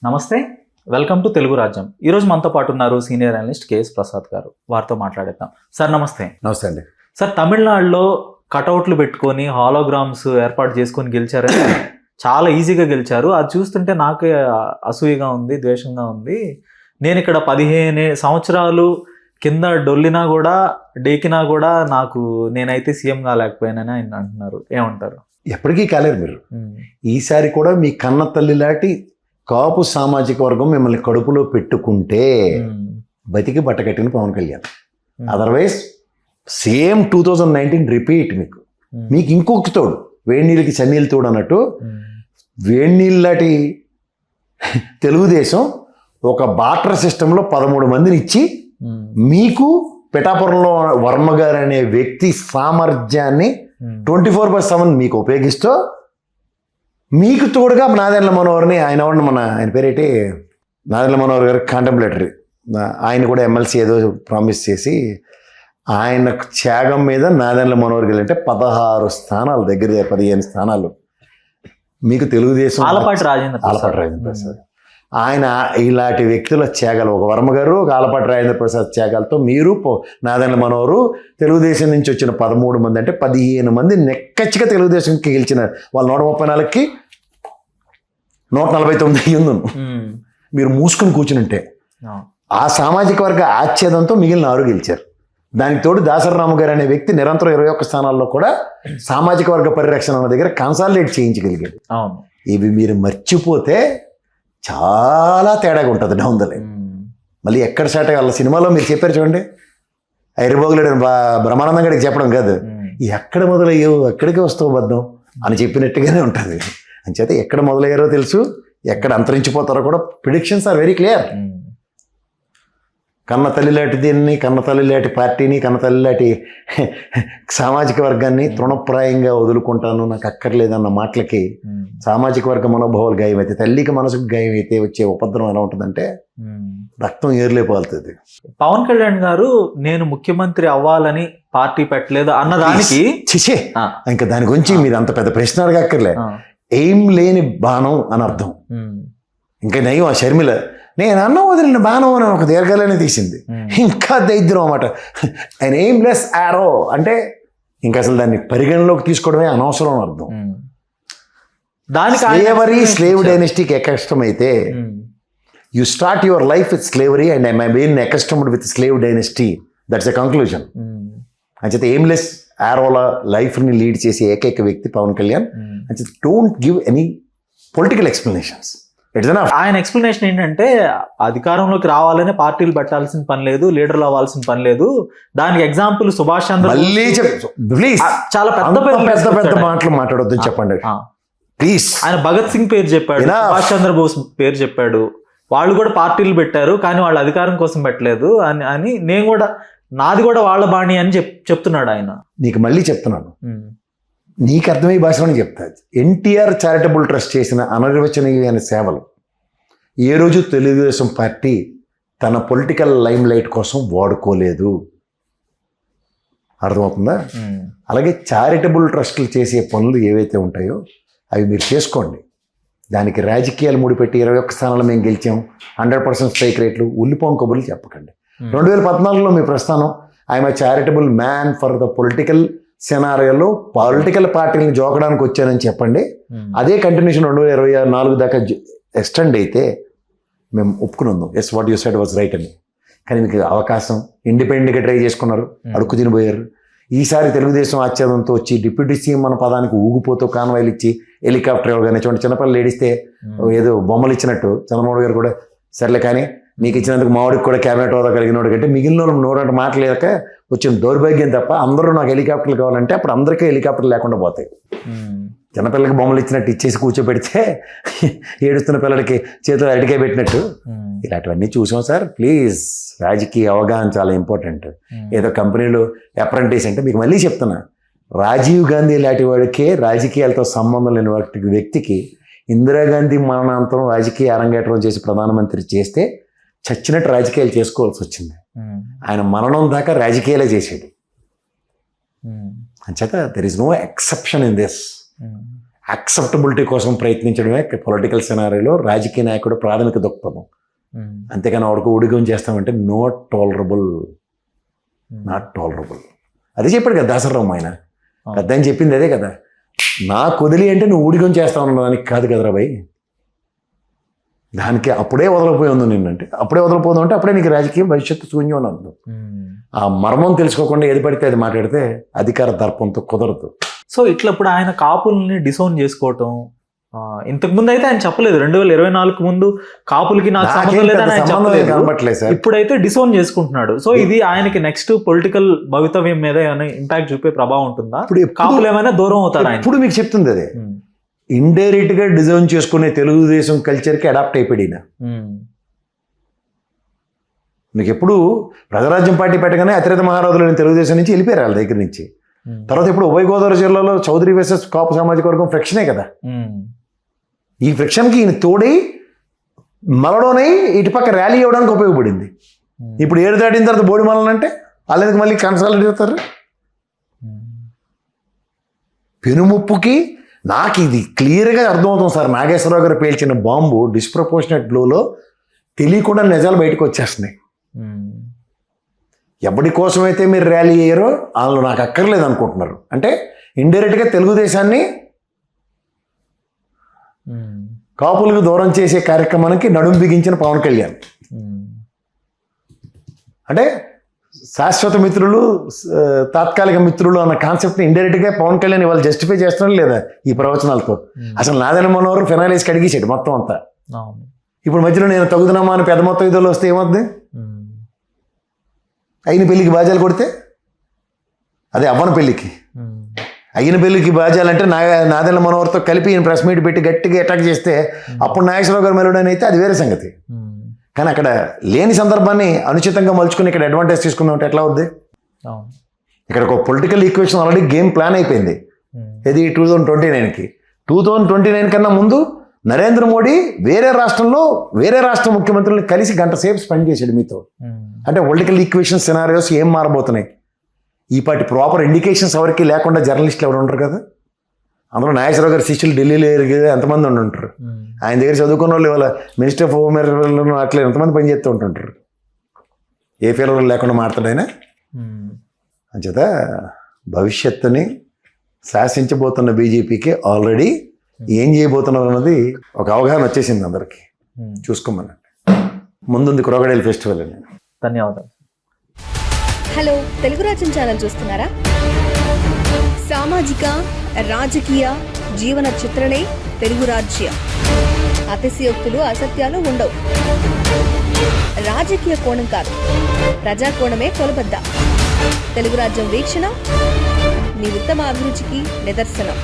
నమస్తే, welcome to Telugu రాజ్యం. ఈరోజు మనతో పాటు ఉన్నారు సీనియర్ అనలిస్ట్ కేఎస్ ప్రసాద్ గారు. వారితో మాట్లాడేద్దాం. సార్ నమస్తే. నమస్తే అండి. సార్, తమిళనాడులో కటౌట్లు పెట్టుకొని హాలోగ్రామ్స్ ఏర్పాటు చేసుకొని గెలిచారని చాలా ఈజీగా గెలిచారు. అది చూస్తుంటే నాకే అసూయగా ఉంది, ద్వేషంగా ఉంది. నేను ఇక్కడ 15 సంవత్సరాలు కింద డొల్లినా కూడా డేకినా కూడా నేనైతే సీఎం కాలేకపోయానని ఆయన అంటున్నారు. ఏమంటారు? ఎప్పటికీ కాలేరు మీరు. ఈసారి కూడా మీ కన్న తల్లి లాంటి కాపు సామాజిక వర్గం మిమ్మల్ని కడుపులో పెట్టుకుంటే బతికి బట్టకట్టిన Pawan Kalyan. Otherwise same 2019 repeat. మీకు ఇంకొక తోడు, వేడి నీళ్ళకి చన్నీళ్ళు తోడు అన్నట్టు వేడి నీళ్ళటి తెలుగుదేశం ఒక బాటర్ సిస్టంలో 13 మందిని ఇచ్చి మీకు పిఠాపురంలో వర్మ గారు అనే వ్యక్తి సామర్థ్యాన్ని 24/7 మీకు ఉపయోగిస్తూ మీకు తోడుగా నాదెండ్ల మనోహర్ని ఆయన పేరేంటి, నాదెండ్ల మనోహర్ గారు కాంటెంప్లేటరీ, ఆయన కూడా ఎమ్మెల్సీ ఏదో ప్రామిస్ చేసి ఆయన త్యాగం మీద నాదెండ్ల మనోహర్ గారు అంటే 16 స్థానాలు, దగ్గర 15 స్థానాలు మీకు తెలుగుదేశం. ఆలపాటి రాజేంద్ర ప్రసాద్ ఆయన ఇలాంటి వ్యక్తుల త్యాగాలు, ఒక వర్మ గారు, ఒక ఆలపాటి రాజేంద్ర ప్రసాద్ త్యాగాలతో మీరు నాదెండ్ల మనోహరు తెలుగుదేశం నుంచి వచ్చిన 13 మంది అంటే 15 మంది నెక్కచ్చిగా తెలుగుదేశంకి గెలిచిన వాళ్ళు 134కి 149 అయ్యింది. మీరు మూసుకుని కూర్చుంటే ఆ సామాజిక వర్గ ఆచ్ఛేదంతో మిగిలిన 6 గెలిచారు. దానికి తోడు దాసరరాము గారు అనే వ్యక్తి నిరంతరం 21 స్థానాల్లో కూడా సామాజిక వర్గ పరిరక్షణ అన్న దగ్గర కన్సాలిడేట్ చేయించగలిగాడు. ఇవి మీరు మర్చిపోతే చాలా తేడాగా ఉంటుంది డౌన్ ద లైన్. మళ్ళీ ఎక్కడ స్టార్ట్ వాళ్ళ సినిమాలో మీరు చెప్పారు చూడండి, ఐరబోగులేడు బ్రహ్మానందం గడికి చెప్పడం కాదు, ఎక్కడ మొదలయ్యావు ఎక్కడికి వస్తావు బద్దం అని చెప్పినట్టుగానే ఉంటుంది. అంచేత ఎక్కడ మొదలయ్యారో తెలుసు, ఎక్కడ అంతరించిపోతారో కూడా ప్రిడిక్షన్స్ ఆర్ వెరీ క్లియర్. కన్న తల్లిలాంటి దీన్ని, కన్న తల్లిలాంటి పార్టీని, కన్న తల్లిలాంటి సామాజిక వర్గాన్ని తృణప్రాయంగా వదులుకుంటాను, నాకు అక్కర్లేదన్న మాటలకి సామాజిక వర్గ మనోభావాలు గాయం అయితే, తల్లికి మనసుకు గాయం అయితే వచ్చే ఉపద్రవం ఎలా ఉంటుందంటే రక్తం ఏర్లేపోతుంది. పవన్ కళ్యాణ్ గారు నేను ముఖ్యమంత్రి అవ్వాలని పార్టీ పెట్టలేదు అన్నదానికి చిచే ఇంకా దాని గురించి మీరు అంత పెద్ద ప్రశ్న అడగక్కర్లే. ఏం లేని బాణం అని అర్థం. ఇంకా నయం ఆ షర్మిల నేను అన్నం వదిలిన బాణం అని ఒక దీర్ఘాలనే తీసింది. ఇంకా దైద్యం అన్నమాట. ఆయన ఎయిమ్లెస్ యారో అంటే ఇంకా అసలు దాన్ని పరిగణలోకి తీసుకోవడమే అనవసరం అర్థం. దానికి స్లేవ్ డైనెస్టీకి అకస్టమైతే you start your life with slavery and I been accustomed with slave dynasty. That's a conclusion. అంచేత ఎయిమ్లెస్ యారోల లైఫ్ని లీడ్ చేసే ఏకైక వ్యక్తి పవన్ కళ్యాణ్. అంచేత don't give any political explanations. ఆయన ఎక్స్ప్లెనేషన్ ఏంటంటే అధికారంలోకి రావాలనే పార్టీలు పెట్టాల్సిన పని లేదు, లీడర్లు అవ్వాల్సిన పని లేదు. దానికి ఎగ్జాంపుల్ సుభాష్ చంద్ర ప్లీజ్ చాలా పెద్ద మాటలు మాట్లాడొద్దని చెప్పండి ప్లీజ్. ఆయన భగత్ సింగ్ పేరు చెప్పాడు, సుభాష్ చంద్రబోస్ పేరు చెప్పాడు. వాళ్ళు కూడా పార్టీలు పెట్టారు కానీ వాళ్ళు అధికారం కోసం పెట్టలేదు అని నేను కూడా నాది కూడా వాళ్ళ బాణి అని చెప్తున్నాడు ఆయన. నీకు మళ్ళీ చెప్తున్నాను, నీకు అర్థమయ్యే భాషలో చెప్తా. ఎన్టీఆర్ చారిటబుల్ ట్రస్ట్ చేసిన అనిర్వచనీయమైన సేవలు ఏ రోజు తెలుగుదేశం పార్టీ తన పొలిటికల్ లైమ్ లైట్ కోసం వాడుకోలేదు. అర్థమవుతుందా? అలాగే చారిటబుల్ ట్రస్టులు చేసే పనులు ఏవైతే ఉంటాయో అవి మీరు చేసుకోండి. దానికి రాజకీయాలు ముడిపెట్టి 21 స్థానాలు మేము గెలిచాం, 100% స్ట్రైక్ రేట్లు, ఉల్లిపోం కబుర్లు చెప్పకండి. 2014లో మీ ప్రస్థానం I'm charitable man for the political సెనారియోలో పొలిటికల్ పార్టీని జోకడానికి వచ్చానని చెప్పండి. అదే కంటిన్యూషన్ 2024 దాకా ఎక్స్టెండ్ అయితే మేము ఒప్పుకుని ఉందాం. Yes, what you said was right అని. కానీ మీకు అవకాశం ఇండిపెండెంట్గా ట్రై చేసుకున్నారు, అడుక్కు తినిపోయారు. ఈసారి తెలుగుదేశం ఆచ్ఛేదంతో వచ్చి డిప్యూటీ సీఎం మన పదానికి ఊగిపోతూ కాన్వాయిలు ఇచ్చి హెలికాప్టర్ ఇవ్వగానే చూడండి, చిన్నపిల్లలు ఏడిస్తే ఏదో బొమ్మలు ఇచ్చినట్టు చంద్రబాబు గారు కూడా సర్లే కానీ మీకు ఇచ్చినందుకు మావాడికి కూడా క్యాబినెట్ హోదా కలిగినోడు కంటే మిగిలిన వాళ్ళు నోరంటే మాట్లాడలేక వచ్చిన దౌర్భాగ్యం తప్ప. అందరూ నాకు హెలికాప్టర్లు కావాలంటే అప్పుడు అందరికీ హెలికాప్టర్లు లేకుండా పోతాయి. చిన్నపిల్లలకి బొమ్మలు ఇచ్చినట్టు ఇచ్చేసి కూర్చోబెడితే ఏడుస్తున్న పిల్లలకి చేతులు అడిగే పెట్టినట్టు ఇలాంటివన్నీ చూసాం సార్. ప్లీజ్, రాజకీయ అవగాహన చాలా ఇంపార్టెంట్. ఏదో కంపెనీలో అప్రెంటిస్ అంటే మీకు మళ్ళీ చెప్తున్నా, రాజీవ్ గాంధీ లాంటి వాడికే రాజకీయాలతో సంబంధం లేని వ్యక్తికి ఇందిరాగాంధీ మరణాంతరం రాజకీయ అరంగేట్రం చేసి ప్రధానమంత్రి చేస్తే చచ్చినట్టు రాజకీయాలు చేసుకోవాల్సి వచ్చింది. ఆయన మరణం దాకా రాజకీయాలే చేసాడు. అంచేత there is no exception in this. Acceptability కోసం ప్రయత్నించడమే పొలిటికల్ సినారీలో రాజకీయ నాయకుడు ప్రాథమిక దృక్పథం. అంతేకాని వాడికి ఊడిగం చేస్తామంటే నాట్ టాలరబుల్. అదే చెప్పాడు కదా దాసరావు ఆయన, పెద్ద అని చెప్పింది అదే కదా, నాకు వదిలి అంటే నువ్వు ఊడిగం చేస్తావు దానికి కాదు కదరా భయ్, దానికి అప్పుడే వదలపోయి ఉంది నిన్నంటే, అప్పుడే వదలపోదు అంటే అప్పుడే నీకు రాజకీయ భవిష్యత్తు శూన్యం అని అర్థం. ఆ మర్మం తెలుసుకోకుండా ఏది పడితే అది మాట్లాడితే అధికార దర్పంతో కుదరదు. సో ఇట్లా ఇప్పుడు ఆయన కాపుల్ని డిసోన్ చేసుకోవటం, ఇంతకు ముందు అయితే ఆయన చెప్పలేదు, 2024 ముందు కాపులకి నాకు సంబంధం లేదని ఆయన చెప్పలేదు, ఇప్పుడైతే డిసోన్ చేసుకుంటున్నాడు. సో ఇది ఆయనకి నెక్స్ట్ పొలిటికల్ భవితవ్యం మీద ఏమైనా ఇంపాక్ట్ చూపే ప్రభావం ఉంటుందా? కాపులు ఏమైనా దూరం అవుతారు? ఇప్పుడు మీకు చెప్తుంది అదే, ఇండైరెక్ట్ గా డిజైన్ చేసుకునే తెలుగుదేశం కల్చర్కి అడాప్ట్ అయిపోయినా. మీకు ఎప్పుడు ప్రజారాజ్యం పార్టీ పెట్టగానే అతిరథ మహారాజులు తెలుగుదేశం నుంచి వెళ్ళిపోయారు వాళ్ళ దగ్గర నుంచి. తర్వాత ఇప్పుడు ఉభయ గోదావరి జిల్లాలో చౌదరి వర్సెస్ కాపు సామాజిక వర్గం ఫ్రిక్షనే కదా. ఈ ఫ్రిక్షన్కి ఈయన తోడై మలడోనై ఇటుపక్క ర్యాలీ అవ్వడానికి ఉపయోగపడింది. ఇప్పుడు 7 దాటిన తర్వాత బోడి మలనంటే వాళ్ళకి మళ్ళీ కన్సాలిడేట్ అవుతారు. పెనుముప్పుకి నాకు ఇది క్లియర్గా అర్థమవుతుంది సార్. నాగేశ్వరరావు గారు పేల్చిన బాంబు డిస్ప్రపోర్షనేట్ బ్లోలో తెలియకుండా నిజాలు బయటకు వచ్చేస్తున్నాయి. ఎవరి కోసమైతే మీరు ర్యాలీ అయ్యారో వాళ్ళు నాకు అక్కర్లేదు అనుకుంటున్నారు. అంటే ఇండైరెక్ట్గా తెలుగుదేశాన్ని కాపులకు దూరం చేసే కార్యక్రమానికి నడుము బిగించిన పవన్ కళ్యాణ్. అంటే శాశ్వత మిత్రులు, తాత్కాలిక మిత్రులు అన్న కాన్సెప్ట్ని ఇండైరెక్ట్గా పవన్ కళ్యాణ్ ఇవాళ జస్టిఫై చేస్తున్నాడు లేదా ఈ ప్రవచనాలతో? అసలు నాదెన మనోహర్ ఫినాలేసి కడిగేసాడు మొత్తం అంతా. ఇప్పుడు మధ్యలో నేను తగుదనమ్మా అని పెద్ద మొత్తం ఇదిలో వస్తే ఏమవుతుంది? అయిన పెళ్ళికి బాజాలు కొడితే అదే అవ్వన పెళ్ళికి, అయిన పెళ్ళికి బాజాలంటే నాదెల్ల మనోహర్తో కలిపి ఈయన ప్రెస్ మీట్ పెట్టి గట్టిగా అటాక్ చేస్తే అప్పుడు నాగేశ్వరరావు గారు మెలడని అయితే అది వేరే సంగతి. కానీ అక్కడ లేని సందర్భాన్ని అనుచితంగా మలుచుకుని ఇక్కడ అడ్వాంటేజ్ తీసుకుందాం అంటే ఎట్లా అవుద్ది? ఇక్కడ ఒక political equation already game plan అయిపోయింది. ఇది 2029కి. 2029 కన్నా ముందు నరేంద్ర మోడీ వేరే రాష్ట్రంలో వేరే రాష్ట్ర ముఖ్యమంత్రులను కలిసి గంట సేపు స్పెండ్ చేశాడు మీతో. అంటే పొలిటికల్ ఈక్వేషన్ సినారియోస్ ఏం మారబోతున్నాయి? ఈ పాటి ప్రాపర్ ఇండికేషన్స్ ఎవరికి లేకుండా జర్నలిస్టులు ఎవరు ఉంటారు కదా. అందులో నాగేశ్వరరావు గారి శిష్యులు ఢిల్లీలో ఎంతమంది ఉంటారు. ఆయన దగ్గర చదువుకున్న వాళ్ళు ఇవాళ మినిస్టర్ ఆఫ్ హోమ్ అఫైర్స్ అట్లా ఎంతమంది పని చేస్తూ ఉంటుంటారు. ఏ ఫేలర్ లేకుండా మారుతాడు ఆయన. అంచేత భవిష్యత్తుని శాసించబోతున్న బీజేపీకి ఆల్రెడీ ఏం చేయబోతున్నారు అన్నది ఒక అవగాహన వచ్చేసింది అందరికీ. చూసుకోమని ముందుంది క్రొకడైల్ ఫెస్టివల్ అని. ధన్యవాదాలు. హలో, తెలుగు రాజ్యం ఛానల్ చూస్తున్నారా? సామాజిక, రాజకీయ, జీవన చిత్రణే తెలుగు రాజ్యం. అతిశయోక్తులు, అసత్యాలు ఉండవు. రాజకీయ కోణం కాదు, ప్రజా కోణమే కొలబద్ద. తెలుగు రాజ్యం వీక్షణ మీ ఉత్తమ అభిరుచికి నిదర్శనం.